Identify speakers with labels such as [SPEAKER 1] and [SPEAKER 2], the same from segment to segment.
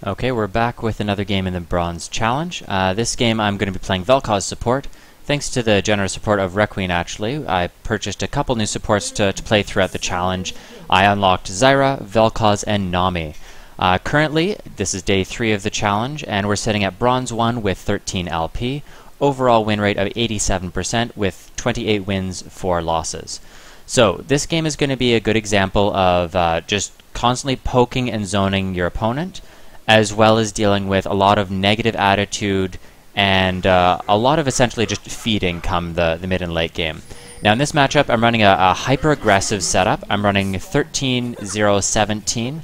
[SPEAKER 1] Okay, we're back with another game in the Bronze Challenge. This game I'm going to be playing Vel'Koz support. Thanks to the generous support of Requeen, actually, I purchased a couple new supports to play throughout the challenge. I unlocked Zyra, Vel'Koz, and Nami. Currently, this is day 3 of the challenge, and we're sitting at Bronze 1 with 13 LP. Overall win rate of 87% with 28 wins, 4 losses. So, this game is going to be a good example of just constantly poking and zoning your opponent, as well as dealing with a lot of negative attitude and a lot of essentially just feeding come the mid and late game. Now in this matchup, I'm running a hyper-aggressive setup. I'm running 13-0-17,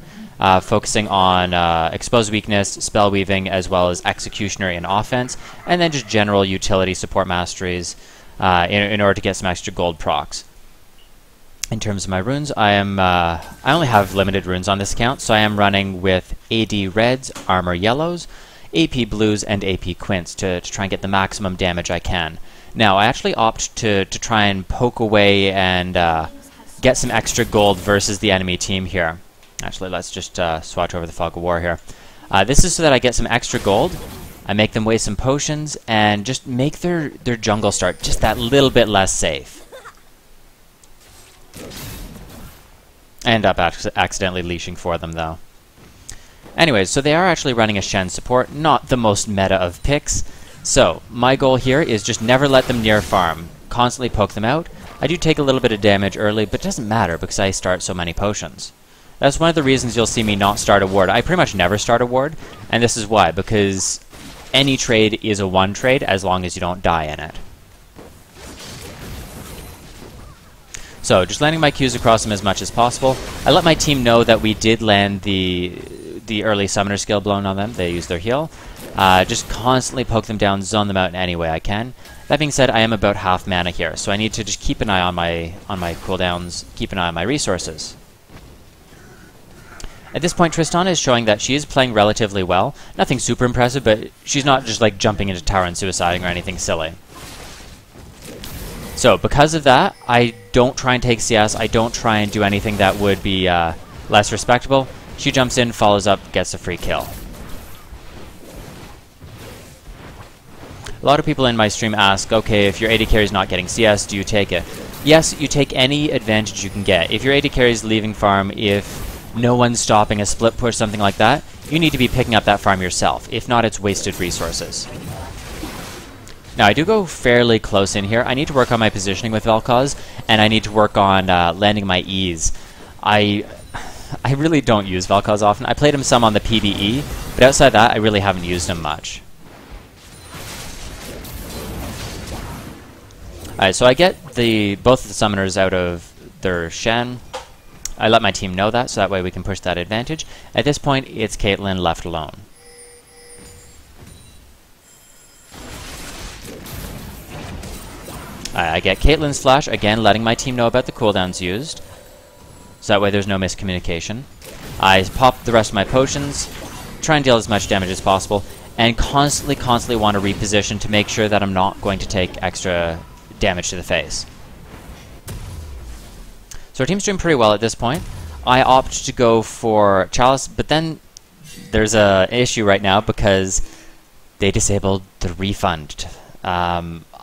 [SPEAKER 1] focusing on exposed weakness, spell weaving, as well as executioner in offense, and then just general utility support masteries in order to get some extra gold procs. In terms of my runes, I only have limited runes on this account, so I am running with AD reds, armor yellows, AP blues, and AP quints to try and get the maximum damage I can. Now, I actually opt to try and poke away and get some extra gold versus the enemy team here. Actually, let's just swatch over the Fog of War here. This is so that I get some extra gold, I make them waste some potions, and just make their jungle start just that little bit less safe. End up accidentally leashing for them, though. Anyways, so they are actually running a Shen support, not the most meta of picks. So, my goal here is just never let them near farm. Constantly poke them out. I do take a little bit of damage early, but it doesn't matter because I start so many potions. That's one of the reasons you'll see me not start a ward. I pretty much never start a ward, and this is why, because any trade is a one trade as long as you don't die in it. So, just landing my Qs across them as much as possible. I let my team know that we did land the early summoner skill blown on them. They used their heal. Just constantly poke them down, zone them out in any way I can. That being said, I am about half mana here, so I need to just keep an eye on my cooldowns, keep an eye on my resources. At this point, Tristan is showing that she is playing relatively well. Nothing super impressive, but she's not just like jumping into tower and suiciding or anything silly. So, because of that, I don't try and take CS, I don't try and do anything that would be less respectable. She jumps in, follows up, gets a free kill. A lot of people in my stream ask, okay, if your AD carry is not getting CS, do you take it? Yes, you take any advantage you can get. If your AD carry is leaving farm, if no one's stopping a split push, something like that, you need to be picking up that farm yourself. If not, it's wasted resources. Now, I do go fairly close in here. I need to work on my positioning with Vel'Koz, and I need to work on landing my E's. I really don't use Vel'Koz often. I played him some on the PBE, but outside that, I really haven't used him much. Alright, so I get both of the summoners out of their Shen. I let my team know that, so that way we can push that advantage. At this point, it's Caitlyn left alone. I get Caitlyn's flash, again letting my team know about the cooldowns used, so that way there's no miscommunication. I pop the rest of my potions, try and deal as much damage as possible, and constantly want to reposition to make sure that I'm not going to take extra damage to the face. So our team's doing pretty well at this point. I opt to go for Chalice, but then there's an issue right now because they disabled the refund.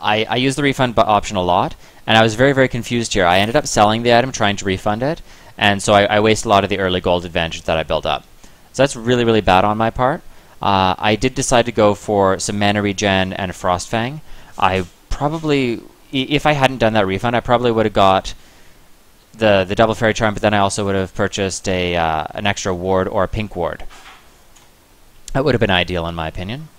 [SPEAKER 1] I use the refund option a lot, and I was very confused here. I ended up selling the item, trying to refund it, and so I waste a lot of the early gold advantage that I built up. So that's really bad on my part. I did decide to go for some mana regen and a Frostfang. I probably, if I hadn't done that refund, I probably would have got the double fairy charm, but then I also would have purchased an extra ward or a pink ward. That would have been ideal in my opinion.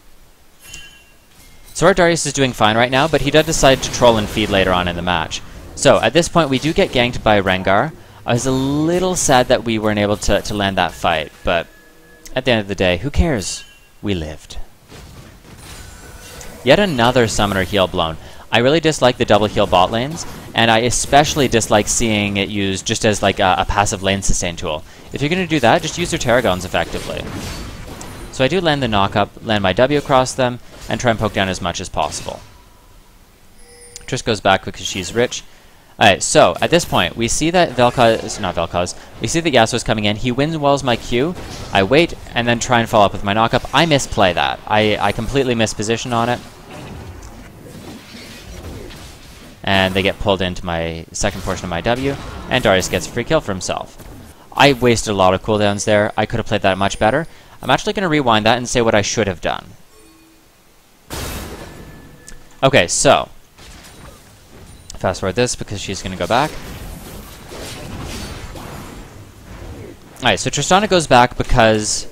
[SPEAKER 1] So our Darius is doing fine right now, but he did decide to troll and feed later on in the match. So at this point we do get ganked by Rengar. I was a little sad that we weren't able to land that fight, but at the end of the day, who cares? We lived. Yet another summoner heal blown. I really dislike the double heal bot lanes, and I especially dislike seeing it used just as like a passive lane sustain tool. If you're going to do that, just use your Tarragons effectively. So I do land the knock-up, land my W across them, and try and poke down as much as possible. Trish goes back because she's rich. Alright, so at this point, we see that we see that Yasuo's coming in. He wins my Q. I wait, and then try and follow up with my knockup. I misplay that. I completely miss position on it. And they get pulled into my second portion of my W, and Darius gets a free kill for himself. I wasted a lot of cooldowns there. I could have played that much better. I'm actually going to rewind that and say what I should have done. Okay, so fast forward this because she's going to go back. Alright, so Tristana goes back because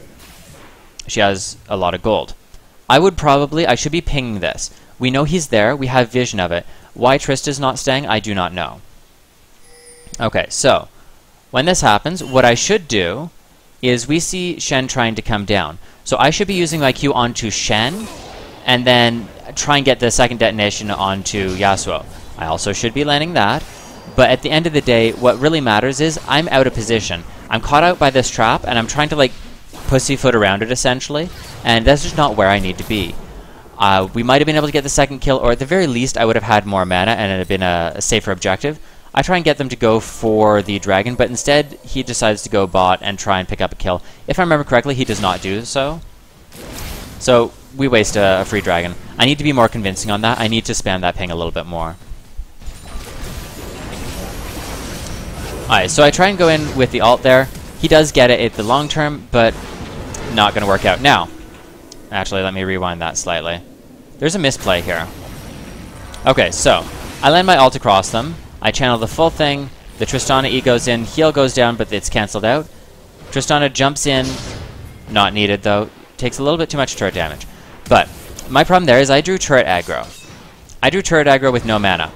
[SPEAKER 1] she has a lot of gold. I should be pinging this. We know he's there. We have vision of it. Why Trista's not staying, I do not know. Okay, so when this happens, what I should do is we see Shen trying to come down. So I should be using my Q onto Shen and then try and get the second detonation onto Yasuo. I also should be landing that. But at the end of the day, what really matters is I'm out of position. I'm caught out by this trap, and I'm trying to like pussyfoot around it essentially, and that's just not where I need to be. We might have been able to get the second kill, or at the very least I would have had more mana and it had been a safer objective. I try and get them to go for the dragon, but instead he decides to go bot and try and pick up a kill. If I remember correctly, he does not do so. So we waste a free dragon. I need to be more convincing on that. I need to spam that ping a little bit more. Alright, so I try and go in with the ult there. He does get it at the long term, but not going to work out. Now, actually, let me rewind that slightly. There's a misplay here. Okay, so I land my ult across them. I channel the full thing. The Tristana E goes in. Heal goes down, but it's cancelled out. Tristana jumps in. Not needed, though. Takes a little bit too much turret damage. But my problem there is I drew turret aggro. I drew turret aggro with no mana.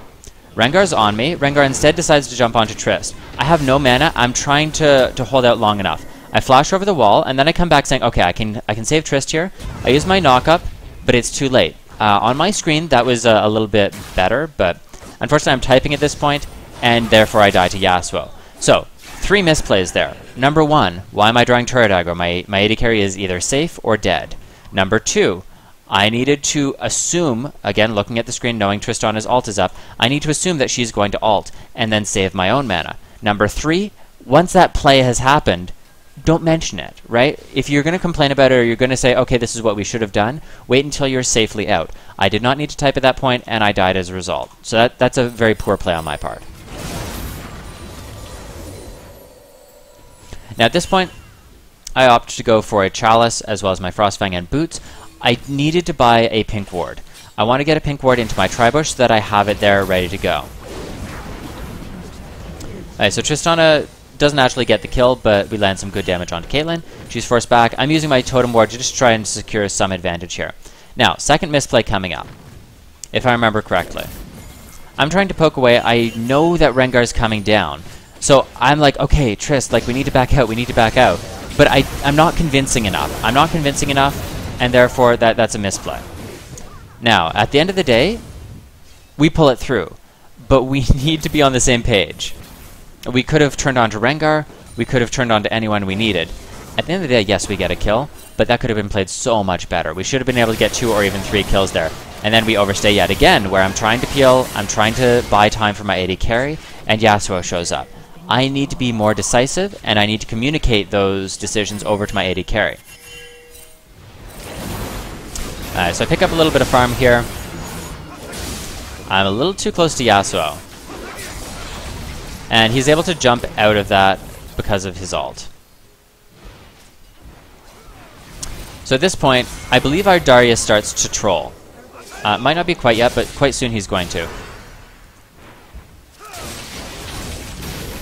[SPEAKER 1] Rengar's on me. Rengar instead decides to jump onto Trist. I have no mana. I'm trying to hold out long enough. I flash over the wall, and then I come back saying, okay, I can save Trist here. I use my knockup, but it's too late. On my screen, that was a little bit better, but unfortunately I'm typing at this point, and therefore I die to Yasuo. So, 3 misplays there. Number 1, why am I drawing turret aggro? My AD carry is either safe or dead. Number 2, I needed to assume, again looking at the screen knowing Tristana's ult is up, I need to assume that she's going to ult, and then save my own mana. Number 3, once that play has happened, don't mention it, right? If you're going to complain about it or you're going to say, okay, this is what we should have done, wait until you're safely out. I did not need to type at that point, and I died as a result. So that's a very poor play on my part. Now at this point, I opted to go for a Chalice as well as my Frostfang and Boots. I needed to buy a pink ward. I want to get a pink ward into my Tribush so that I have it there ready to go. Alright, so Tristana doesn't actually get the kill, but we land some good damage onto Caitlyn. She's forced back. I'm using my Totem Ward to just try and secure some advantage here. Now, second misplay coming up, if I remember correctly. I'm trying to poke away. I know that Rengar's coming down. So I'm like, okay, Trist, like we need to back out, we need to back out. But I'm not convincing enough. I'm not convincing enough, and therefore that's a misplay. Now, at the end of the day, we pull it through. But we need to be on the same page. We could have turned on to Rengar. We could have turned on to anyone we needed. At the end of the day, yes, we get a kill, but that could have been played so much better. We should have been able to get 2 or even 3 kills there. And then we overstay yet again, where I'm trying to peel, I'm trying to buy time for my AD carry, and Yasuo shows up. I need to be more decisive, and I need to communicate those decisions over to my AD carry. So I pick up a little bit of farm here. I'm a little too close to Yasuo. And he's able to jump out of that because of his ult. So at this point, I believe our Darius starts to troll. Might not be quite yet, but quite soon he's going to.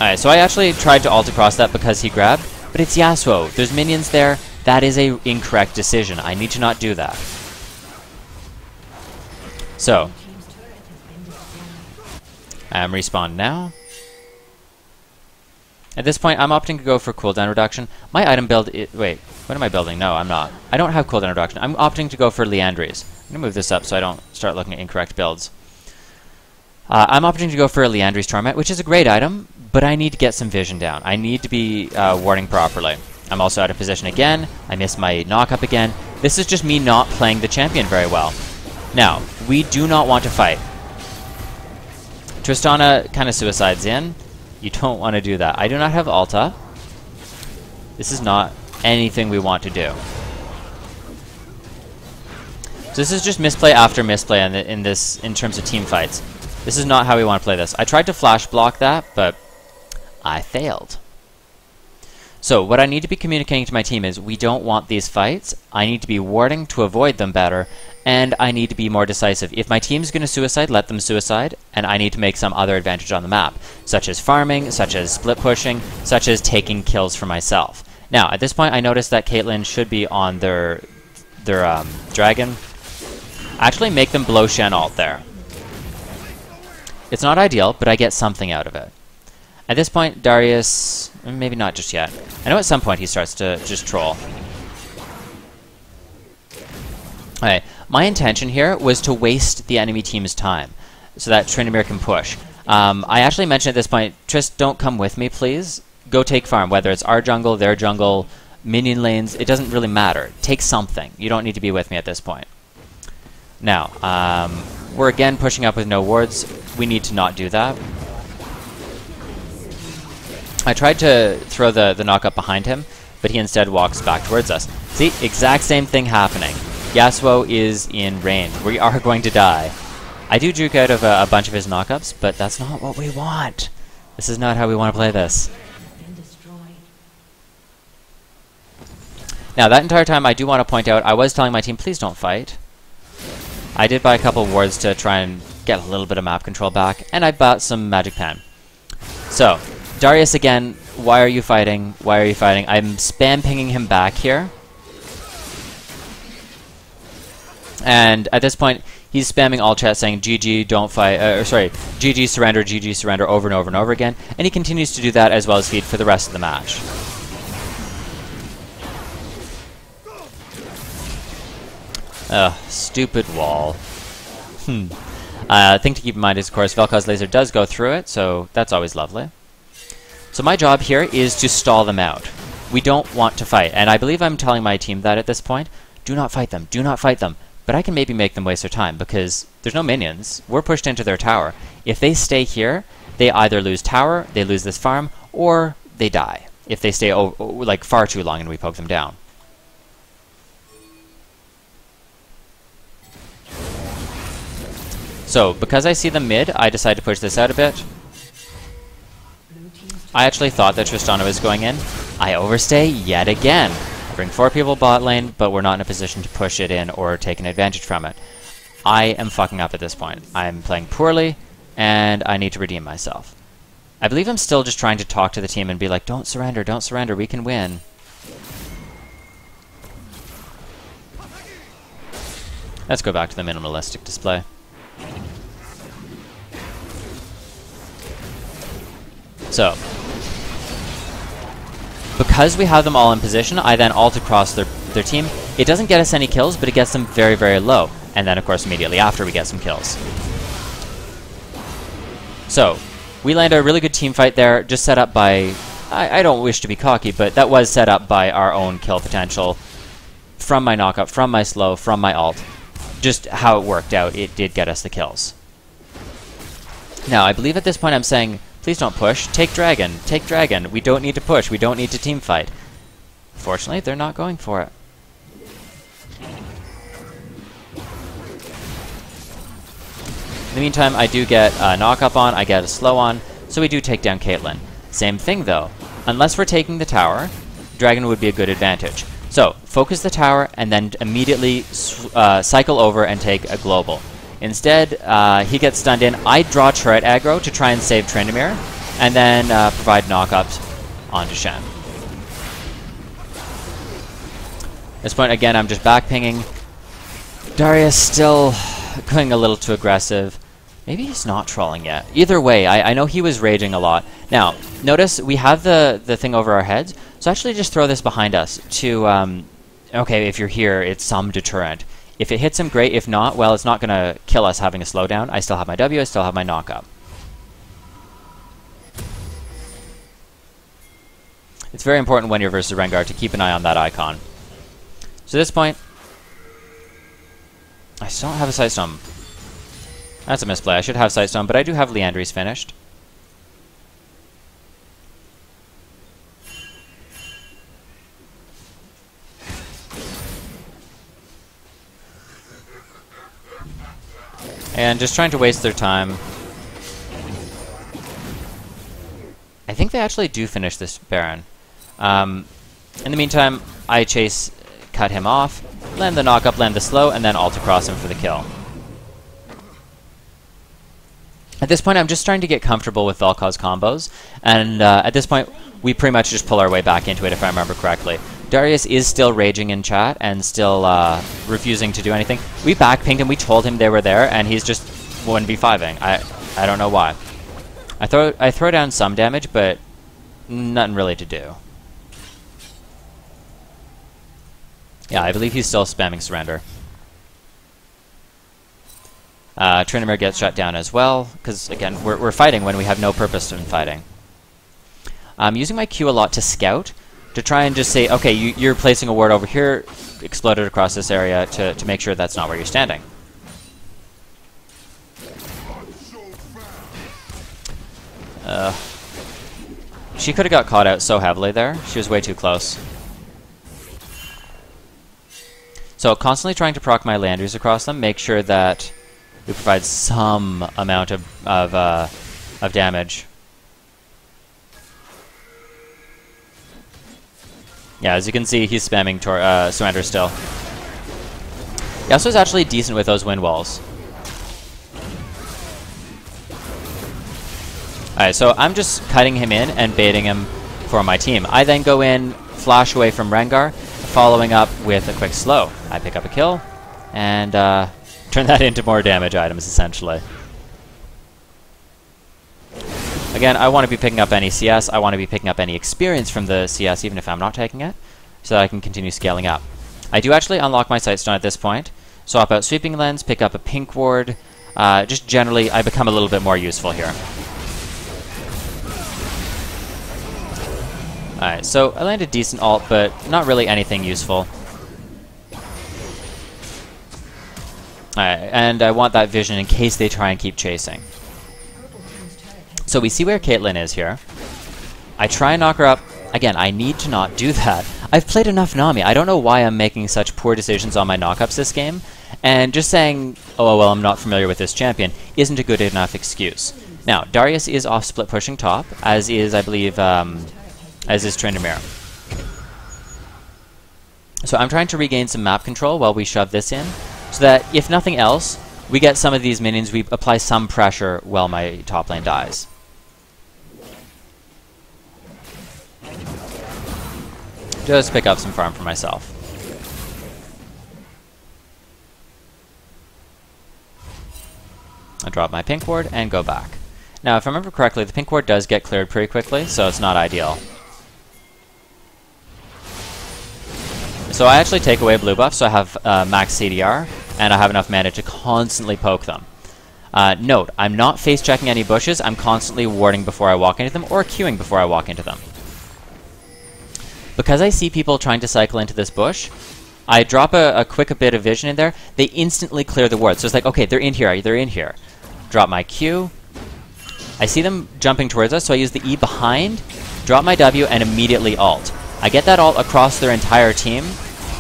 [SPEAKER 1] Alright, so I actually tried to ult across that because he grabbed, but it's Yasuo. There's minions there. That is an incorrect decision. I need to not do that. So, I'm respawned now. At this point, I'm opting to go for cooldown reduction. My item build wait, what am I building? No, I'm not. I don't have cooldown reduction. I'm opting to go for Liandry's. I'm going to move this up so I don't start looking at incorrect builds. I'm opting to go for a Liandry's Torment, which is a great item, but I need to get some vision down. I need to be warding properly. I'm also out of position again. I missed my knock-up again. This is just me not playing the champion very well. Now, we do not want to fight. Tristana kind of suicides in. You don't want to do that. I do not have Alta. This is not anything we want to do. So this is just misplay after misplay in terms of team fights. This is not how we want to play this. I tried to flash block that, but I failed. So what I need to be communicating to my team is we don't want these fights. I need to be warding to avoid them better, and I need to be more decisive. If my team's going to suicide, let them suicide, and I need to make some other advantage on the map, such as farming, such as split pushing, such as taking kills for myself. Now, at this point, I noticed that Caitlyn should be on their dragon. Actually, make them blow Shen ult there. It's not ideal, but I get something out of it. At this point, Darius, maybe not just yet. I know at some point he starts to just troll. Okay, my intention here was to waste the enemy team's time so that Tryndamere can push. I actually mentioned at this point, Trist, don't come with me, please. Go take farm, whether it's our jungle, their jungle, minion lanes, it doesn't really matter. Take something. You don't need to be with me at this point. Now, we're again pushing up with no wards. We need to not do that. I tried to throw the knock up behind him, but he instead walks back towards us. See, exact same thing happening. Yasuo is in range. We are going to die. I do juke out of a bunch of his knockups, but that's not what we want. This is not how we want to play this. Now, that entire time I do want to point out, I was telling my team, please don't fight. I did buy a couple of wards to try and get a little bit of map control back, and I bought some magic pen. So, Darius again, why are you fighting? Why are you fighting? I'm spam pinging him back here. And at this point, he's spamming all chat saying GG, don't fight, GG surrender over and over and over again. And he continues to do that as well as feed for the rest of the match. Ugh, stupid wall. Thing to keep in mind is, of course, Vel'Koz laser does go through it, so that's always lovely. So my job here is to stall them out. We don't want to fight, and I believe I'm telling my team that at this point. Do not fight them, do not fight them. But I can maybe make them waste their time, because there's no minions. We're pushed into their tower. If they stay here, they either lose tower, they lose this farm, or they die. If they stay like far too long and we poke them down. So, because I see them mid, I decide to push this out a bit. I actually thought that Tristana was going in. I overstay yet again. Bring 4 people bot lane, but we're not in a position to push it in or take an advantage from it. I am fucking up at this point. I'm playing poorly, and I need to redeem myself. I believe I'm still just trying to talk to the team and be like, don't surrender, we can win. Let's go back to the minimalistic display. So, because we have them all in position, I then ult across their team. It doesn't get us any kills, but it gets them very, very low. And then, of course, immediately after, we get some kills. So, we land a really good team fight there, just set up by... I don't wish to be cocky, but that was set up by our own kill potential. From my knockup, from my slow, from my ult. Just how it worked out, it did get us the kills. Now, I believe at this point I'm saying... Please don't push. Take dragon. Take dragon. We don't need to push. We don't need to team fight. Fortunately, they're not going for it. In the meantime, I do get a knock-up on. I get a slow on. So we do take down Caitlyn. Same thing, though. Unless we're taking the tower, dragon would be a good advantage. So, focus the tower, and then immediately cycle over and take a global. Instead, he gets stunned in. I draw turret aggro to try and save Tryndamere, and then provide knockups onto Shen. At this point, again, I'm just back pinging. Darius still going a little too aggressive. Maybe he's not trolling yet. Either way, I know he was raging a lot. Now, notice we have the thing over our heads, so actually just throw this behind us to, okay, if you're here, it's some deterrent. If it hits him, great. If not, well, it's not going to kill us having a slowdown. I still have my W, I still have my knockup. It's very important when you're versus Rengar to keep an eye on that icon. So at this point, I still don't have a sight stone. That's a misplay. I should have Sightstone, but I do have Liandry's finished. And just trying to waste their time. I think they actually do finish this Baron. In the meantime, I chase, cut him off, land the knock-up, land the slow, and then ult across him for the kill. At this point, I'm just trying to get comfortable with Vel'Koz combos, and at this point, we pretty much just pull our way back into it, if I remember correctly. Darius is still raging in chat and still refusing to do anything. We backpinged him, we told him they were there, and he's just 1v5ing. I don't know why. I throw down some damage, but nothing really to do. Yeah, I believe he's still spamming surrender. Tryndamere gets shut down as well, because again, we're fighting when we have no purpose in fighting. I'm using my Q a lot to scout, to try and just say, okay, you're placing a ward over here, explode it across this area to make sure that's not where you're standing. She could have got caught out so heavily there. She was way too close. So constantly trying to proc my Landers across them, make sure that we provide some amount of damage. Yeah, as you can see, he's spamming surrender still. Yasuo's actually decent with those wind walls. Alright, so I'm just cutting him in and baiting him for my team. I then go in, flash away from Rengar, following up with a quick slow. I pick up a kill, and turn that into more damage items, essentially. Again, I want to be picking up any CS, I want to be picking up any experience from the CS, even if I'm not taking it, so that I can continue scaling up. I do actually unlock my Sightstone at this point, swap out Sweeping Lens, pick up a Pink Ward, just generally I become a little bit more useful here. Alright, so I landed decent ult, but not really anything useful. Alright, and I want that vision in case they try and keep chasing. So we see where Caitlyn is here. I try and knock her up. Again, I need to not do that. I've played enough Nami. I don't know why I'm making such poor decisions on my knockups this game. And just saying, oh, well, I'm not familiar with this champion, isn't a good enough excuse. Now, Darius is off split pushing top, as is, I believe, as is Tryndamere. So I'm trying to regain some map control while we shove this in, so that, if nothing else, we get some of these minions, we apply some pressure while my top lane dies. Just pick up some farm for myself. I drop my Pink Ward and go back. Now, if I remember correctly, the Pink Ward does get cleared pretty quickly, so it's not ideal. So I actually take away blue buff, so I have max CDR, and I have enough mana to constantly poke them. Note, I'm not face checking any bushes, I'm constantly warding before I walk into them, or queuing before I walk into them. Because I see people trying to cycle into this bush, I drop a quick bit of vision in there, they instantly clear the ward. So it's like, okay, they're in here, they're in here. Drop my Q. I see them jumping towards us, so I use the E behind, drop my W, and immediately ult. I get that ult across their entire team,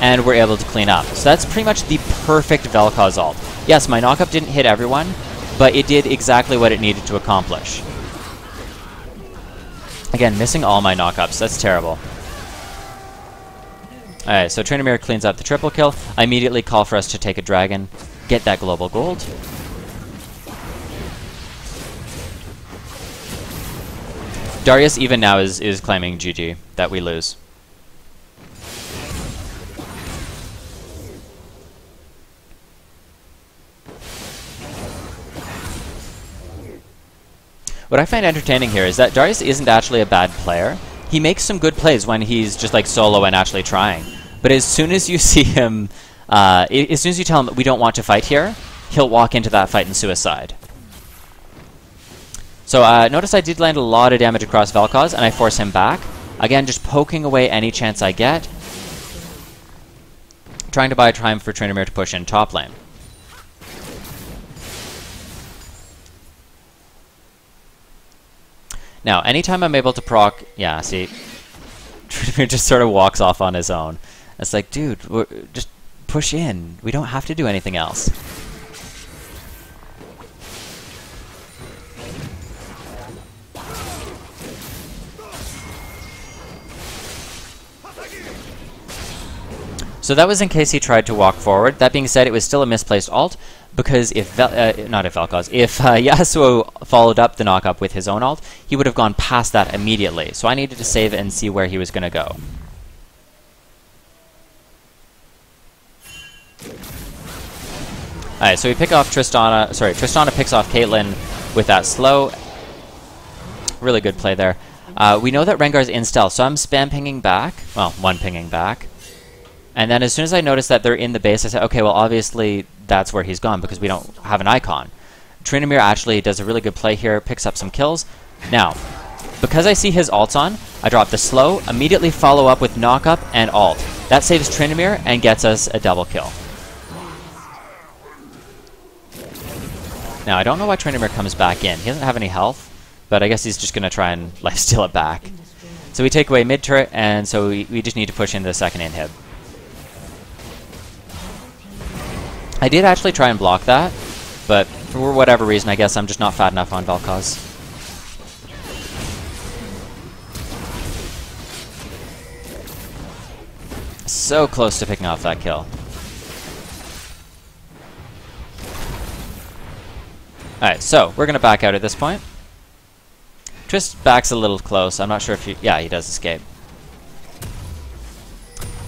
[SPEAKER 1] and we're able to clean up. So that's pretty much the perfect Vel'Koz ult. Yes, my knockup didn't hit everyone, but it did exactly what it needed to accomplish. Again, missing all my knockups, that's terrible. Alright, so Tryndamere cleans up the triple kill. I immediately call for us to take a dragon, get that global gold. Darius even now is claiming GG, that we lose. What I find entertaining here is that Darius isn't actually a bad player. He makes some good plays when he's just like solo and actually trying. But as soon as you see him, as soon as you tell him that we don't want to fight here, he'll walk into that fight and suicide. So notice I did land a lot of damage across Vel'Koz, and I force him back. Again, just poking away any chance I get. Trying to buy time for Tryndamere to push in top lane. Now, anytime I'm able to proc... Yeah, see? Tryndamere just sort of walks off on his own. It's like, dude, just push in. We don't have to do anything else. So that was in case he tried to walk forward. That being said, it was still a misplaced ult, because if Vel'Koz, if Yasuo followed up the knock-up with his own ult, he would have gone past that immediately. So I needed to save and see where he was going to go. Alright, so we pick off Tristana. Sorry, Tristana picks off Caitlyn with that slow. Really good play there. We know that Rengar's in stealth, so I'm spam pinging back. Well, one pinging back. And then as soon as I noticed that they're in the base, I said, okay, well, obviously that's where he's gone because we don't have an icon. Tryndamere actually does a really good play here, picks up some kills. Now, because I see his ults on, I drop the slow, immediately follow up with knock-up and ult. That saves Tryndamere and gets us a double kill. Now, I don't know why Tryndamere comes back in. He doesn't have any health, but I guess he's just going to try and lifesteal it back. So we take away mid-turret, and so we just need to push into the second inhib. I did actually try and block that, but for whatever reason, I guess I'm just not fat enough on Vel'Koz. So close to picking off that kill. Alright, so we're going to back out at this point. Trist backs a little close. I'm not sure if he... Yeah, he does escape.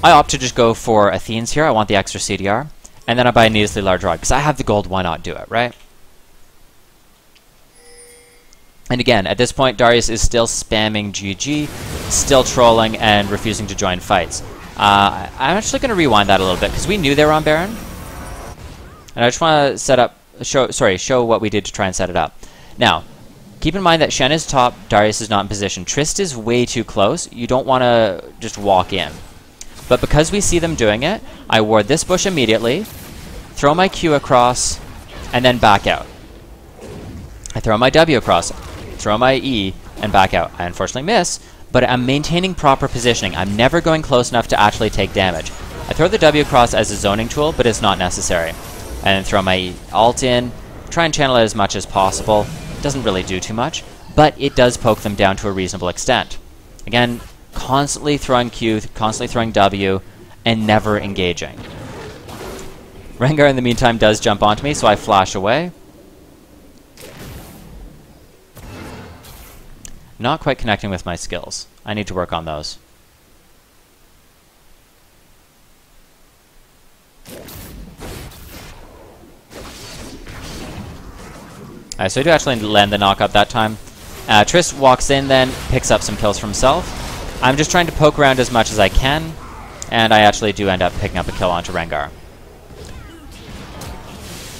[SPEAKER 1] I opt to just go for Athene's here. I want the extra CDR. And then I buy a needlessly large rod, because I have the gold, why not do it, right? And again, at this point, Darius is still spamming GG, still trolling, and refusing to join fights. I'm actually going to rewind that a little bit, because we knew they were on Baron. And I just want to set up, show what we did to try and set it up. Now, keep in mind that Shen is top, Darius is not in position. Trist is way too close. You don't want to just walk in. But because we see them doing it, I ward this bush immediately, throw my Q across, and then back out. I throw my W across, throw my E, and back out. I unfortunately miss, but I'm maintaining proper positioning. I'm never going close enough to actually take damage. I throw the W across as a zoning tool, but it's not necessary. And then throw my alt in, try and channel it as much as possible. Doesn't really do too much, but it does poke them down to a reasonable extent. Again, constantly throwing Q, constantly throwing W, and never engaging. Rengar, in the meantime, does jump onto me, so I flash away. Not quite connecting with my skills. I need to work on those. Alright, so I do actually land the knock-up that time. Trist walks in then, picks up some kills for himself. I'm just trying to poke around as much as I can, and I actually do end up picking up a kill onto Rengar.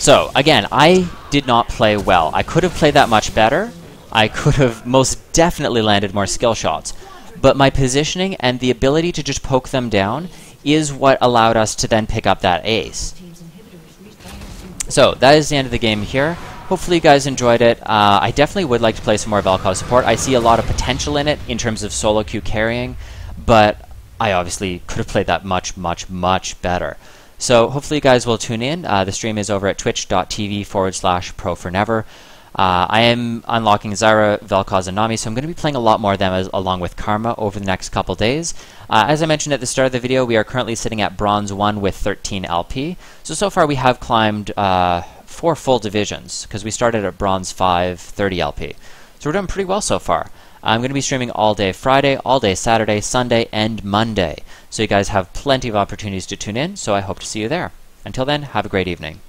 [SPEAKER 1] So, again, I did not play well. I could have played that much better. I could have most definitely landed more skill shots. But my positioning and the ability to just poke them down is what allowed us to then pick up that ace. So, that is the end of the game here. Hopefully you guys enjoyed it. I definitely would like to play some more Vel'Koz support. I see a lot of potential in it in terms of solo queue carrying, but I obviously could have played that much, much, much better. So hopefully you guys will tune in. The stream is over at twitch.tv/pro4never. I am unlocking Zyra, Vel'Koz, and Nami, so I'm going to be playing a lot more of them along with Karma over the next couple days. As I mentioned at the start of the video, we are currently sitting at Bronze 1 with 13 LP. So far we have climbed 4 full divisions, because we started at Bronze 5, 30 LP. So we're doing pretty well so far. I'm going to be streaming all day Friday, all day Saturday, Sunday, and Monday. So you guys have plenty of opportunities to tune in, so I hope to see you there. Until then, have a great evening.